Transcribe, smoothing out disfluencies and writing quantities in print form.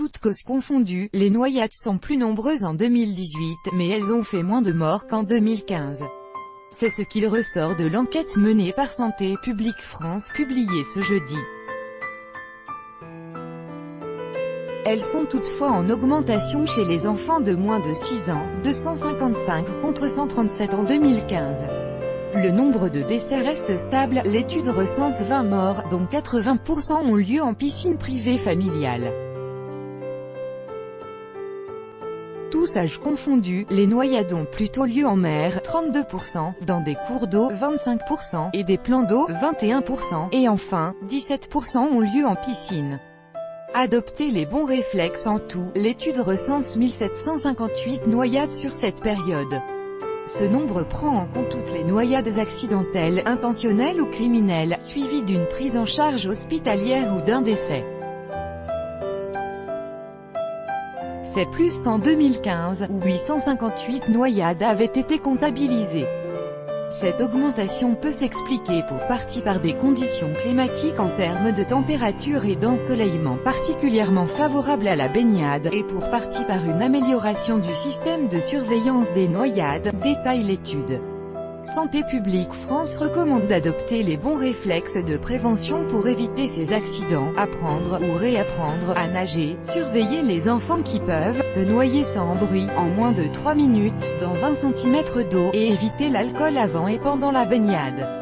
Toutes causes confondues, les noyades sont plus nombreuses en 2018, mais elles ont fait moins de morts qu'en 2015. C'est ce qu'il ressort de l'enquête menée par Santé publique France publiée ce jeudi. Elles sont toutefois en augmentation chez les enfants de moins de 6 ans, 255 contre 137 en 2015. Le nombre de décès reste stable, l'étude recense 20 morts, dont 80% ont lieu en piscine privée familiale. Tous âges confondus, les noyades ont plutôt lieu en mer, 32%, dans des cours d'eau, 25%, et des plans d'eau, 21%, et enfin, 17% ont lieu en piscine. Adopter les bons réflexes en tout, l'étude recense 1758 noyades sur cette période. Ce nombre prend en compte toutes les noyades accidentelles, intentionnelles ou criminelles, suivies d'une prise en charge hospitalière ou d'un décès. C'est plus qu'en 2015, où 858 noyades avaient été comptabilisées. Cette augmentation peut s'expliquer pour partie par des conditions climatiques en termes de température et d'ensoleillement particulièrement favorables à la baignade, et pour partie par une amélioration du système de surveillance des noyades, détaille l'étude. Santé publique France recommande d'adopter les bons réflexes de prévention pour éviter ces accidents, apprendre ou réapprendre à nager, surveiller les enfants qui peuvent se noyer sans bruit, en moins de 3 minutes, dans 20 cm d'eau, et éviter l'alcool avant et pendant la baignade.